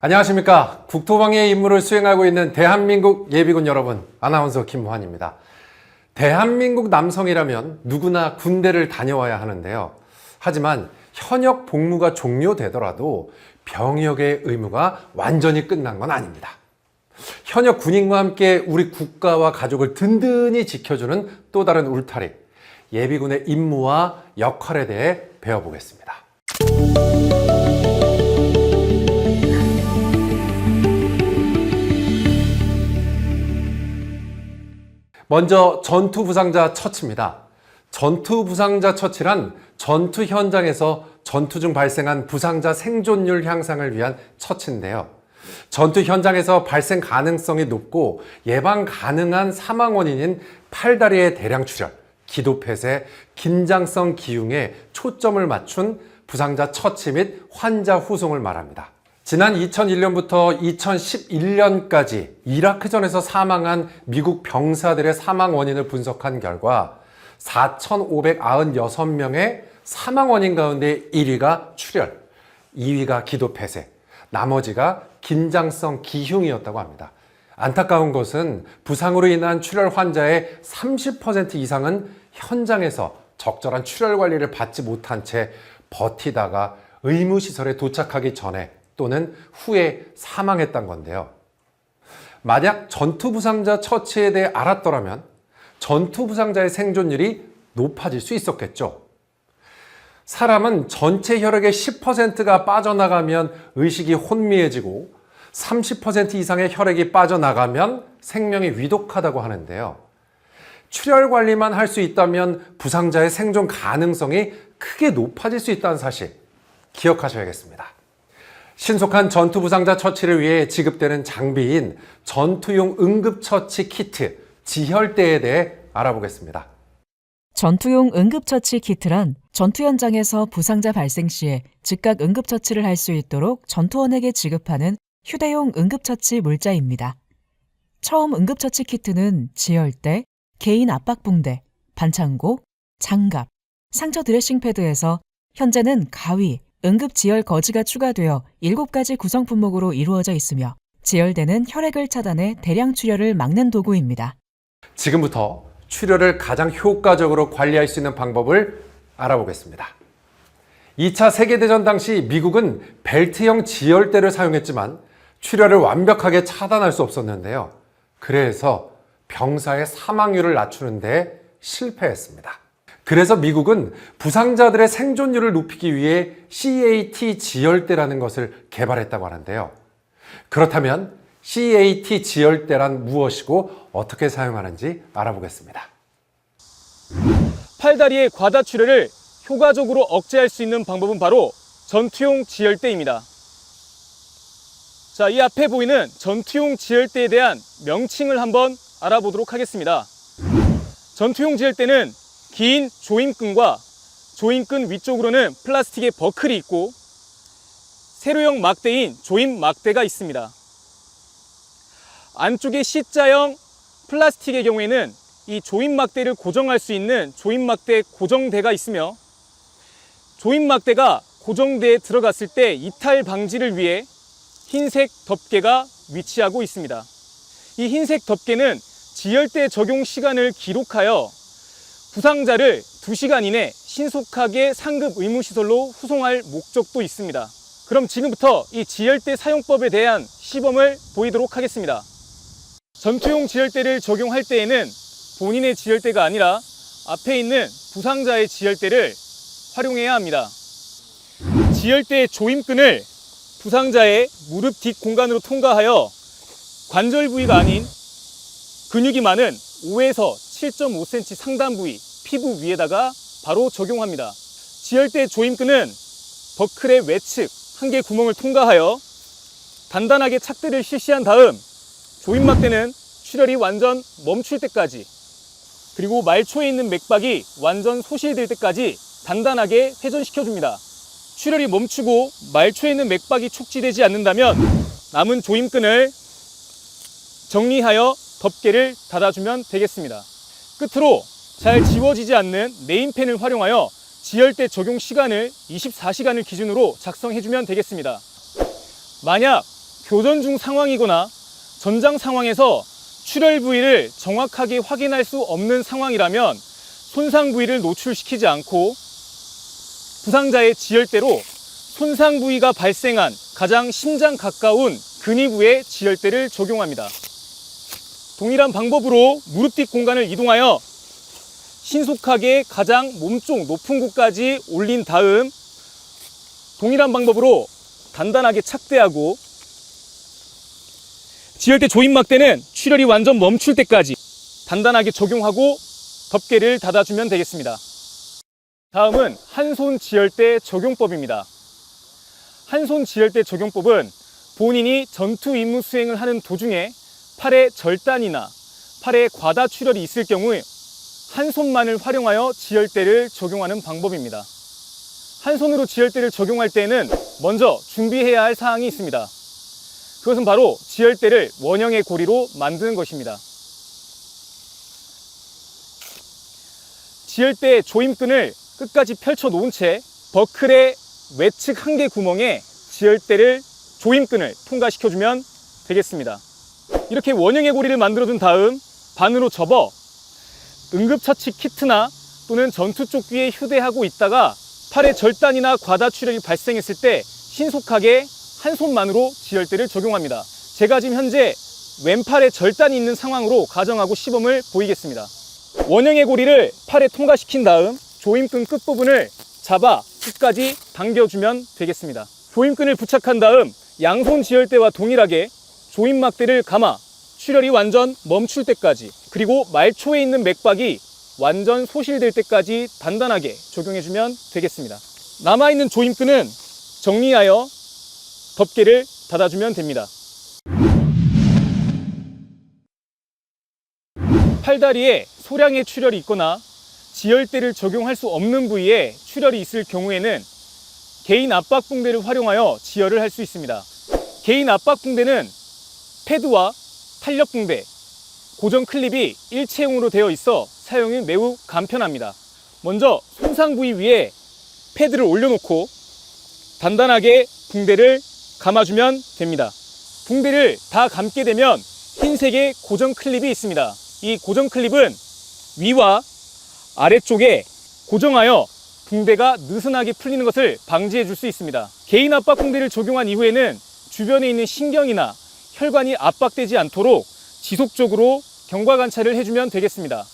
안녕하십니까. 국토방위의 임무를 수행하고 있는 대한민국 예비군 여러분, 아나운서 김환입니다. 대한민국 남성이라면 누구나 군대를 다녀와야 하는데요. 하지만 현역 복무가 종료되더라도 병역의 의무가 완전히 끝난 건 아닙니다. 현역 군인과 함께 우리 국가와 가족을 든든히 지켜주는 또 다른 울타리, 예비군의 임무와 역할에 대해 배워보겠습니다. 먼저 전투부상자 처치입니다. 전투부상자 처치란 전투 현장에서 전투 중 발생한 부상자 생존율 향상을 위한 처치인데요. 전투 현장에서 발생 가능성이 높고 예방 가능한 사망 원인인 팔다리의 대량 출혈, 기도폐쇄, 긴장성 기흉에 초점을 맞춘 부상자 처치 및 환자 후송을 말합니다. 지난 2001년부터 2011년까지 이라크전에서 사망한 미국 병사들의 사망 원인을 분석한 결과 4,596명의 사망 원인 가운데 1위가 출혈, 2위가 기도폐쇄, 나머지가 긴장성 기흉이었다고 합니다. 안타까운 것은 부상으로 인한 출혈 환자의 30% 이상은 현장에서 적절한 출혈 관리를 받지 못한 채 버티다가 의무시설에 도착하기 전에 또는 후에 사망했던 건데요. 만약 전투부상자 처치에 대해 알았더라면 전투부상자의 생존율이 높아질 수 있었겠죠. 사람은 전체 혈액의 10%가 빠져나가면 의식이 혼미해지고 30% 이상의 혈액이 빠져나가면 생명이 위독하다고 하는데요. 출혈 관리만 할 수 있다면 부상자의 생존 가능성이 크게 높아질 수 있다는 사실 기억하셔야겠습니다. 신속한 전투부상자 처치를 위해 지급되는 장비인 전투용 응급처치 키트, 지혈대에 대해 알아보겠습니다. 전투용 응급처치 키트란 전투 현장에서 부상자 발생 시에 즉각 응급처치를 할 수 있도록 전투원에게 지급하는 휴대용 응급처치 물자입니다. 처음 응급처치 키트는 지혈대, 개인 압박붕대, 반창고, 장갑, 상처 드레싱 패드에서 현재는 가위, 응급지혈 거즈가 추가되어 7가지 구성 품목으로 이루어져 있으며 지혈대는 혈액을 차단해 대량 출혈을 막는 도구입니다. 지금부터 출혈을 가장 효과적으로 관리할 수 있는 방법을 알아보겠습니다. 2차 세계대전 당시 미국은 벨트형 지혈대를 사용했지만 출혈을 완벽하게 차단할 수 없었는데요. 그래서 병사의 사망률을 낮추는 데 실패했습니다. 그래서 미국은 부상자들의 생존율을 높이기 위해 CAT 지혈대라는 것을 개발했다고 하는데요. 그렇다면 CAT 지혈대란 무엇이고 어떻게 사용하는지 알아보겠습니다. 팔다리의 과다 출혈을 효과적으로 억제할 수 있는 방법은 바로 전투용 지혈대입니다. 자, 이 앞에 보이는 전투용 지혈대에 대한 명칭을 한번 알아보도록 하겠습니다. 전투용 지혈대는 긴 조임끈과 조임끈 위쪽으로는 플라스틱의 버클이 있고 세로형 막대인 조임 막대가 있습니다. 안쪽에 C자형 플라스틱의 경우에는 이 조임 막대를 고정할 수 있는 조임 막대 고정대가 있으며 조임 막대가 고정대에 들어갔을 때 이탈 방지를 위해 흰색 덮개가 위치하고 있습니다. 이 흰색 덮개는 지혈대 적용 시간을 기록하여 부상자를 2시간 이내 신속하게 상급 의무시설로 후송할 목적도 있습니다. 그럼 지금부터 이 지혈대 사용법에 대한 시범을 보이도록 하겠습니다. 전투용 지혈대를 적용할 때에는 본인의 지혈대가 아니라 앞에 있는 부상자의 지혈대를 활용해야 합니다. 지혈대의 조임끈을 부상자의 무릎 뒷 공간으로 통과하여 관절 부위가 아닌 근육이 많은 5에서 7.5cm 상단 부위, 피부 위에다가 바로 적용합니다. 지혈대 조임끈은 버클의 외측 1개 구멍을 통과하여 단단하게 착대를 실시한 다음 조임막대는 출혈이 완전 멈출 때까지 그리고 말초에 있는 맥박이 완전 소실될 때까지 단단하게 회전시켜줍니다. 출혈이 멈추고 말초에 있는 맥박이 촉지되지 않는다면 남은 조임끈을 정리하여 덮개를 닫아주면 되겠습니다. 끝으로 잘 지워지지 않는 네임펜을 활용하여 지혈대 적용 시간을 24시간을 기준으로 작성해주면 되겠습니다. 만약 교전 중 상황이거나 전장 상황에서 출혈 부위를 정확하게 확인할 수 없는 상황이라면 손상 부위를 노출시키지 않고 부상자의 지혈대로 손상 부위가 발생한 가장 심장 가까운 근위부에 지혈대를 적용합니다. 동일한 방법으로 무릎 뒷 공간을 이동하여 신속하게 가장 몸쪽 높은 곳까지 올린 다음 동일한 방법으로 단단하게 착대하고 지혈대 조임막대는 출혈이 완전 멈출 때까지 단단하게 적용하고 덮개를 닫아주면 되겠습니다. 다음은 한손 지혈대 적용법입니다. 한손 지혈대 적용법은 본인이 전투 임무 수행을 하는 도중에 팔에 절단이나 팔에 과다 출혈이 있을 경우 한 손만을 활용하여 지혈대를 적용하는 방법입니다. 한 손으로 지혈대를 적용할 때에는 먼저 준비해야 할 사항이 있습니다. 그것은 바로 지혈대를 원형의 고리로 만드는 것입니다. 지혈대 조임끈을 끝까지 펼쳐 놓은 채 버클의 외측 한 개 구멍에 지혈대를 조임끈을 통과시켜주면 되겠습니다. 이렇게 원형의 고리를 만들어준 다음 반으로 접어 응급처치 키트나 또는 전투조끼에 휴대하고 있다가 팔에 절단이나 과다 출혈이 발생했을 때 신속하게 한 손만으로 지혈대를 적용합니다. 제가 지금 현재 왼팔에 절단이 있는 상황으로 가정하고 시범을 보이겠습니다. 원형의 고리를 팔에 통과시킨 다음 조임끈 끝부분을 잡아 끝까지 당겨주면 되겠습니다. 조임끈을 부착한 다음 양손 지혈대와 동일하게 조임막대를 감아 출혈이 완전 멈출 때까지, 그리고 말초에 있는 맥박이 완전 소실될 때까지 단단하게 적용해주면 되겠습니다. 남아있는 조임끈은 정리하여 덮개를 닫아주면 됩니다. 팔다리에 소량의 출혈이 있거나 지혈대를 적용할 수 없는 부위에 출혈이 있을 경우에는 개인 압박 붕대를 활용하여 지혈을 할 수 있습니다. 개인 압박 붕대는 패드와 탄력 붕대, 고정 클립이 일체형으로 되어 있어 사용이 매우 간편합니다. 먼저 손상 부위 위에 패드를 올려놓고 단단하게 붕대를 감아주면 됩니다. 붕대를 다 감게 되면 흰색의 고정 클립이 있습니다. 이 고정 클립은 위와 아래쪽에 고정하여 붕대가 느슨하게 풀리는 것을 방지해 줄 수 있습니다. 개인 압박 붕대를 적용한 이후에는 주변에 있는 신경이나 혈관이 압박되지 않도록 지속적으로 경과 관찰을 해주면 되겠습니다.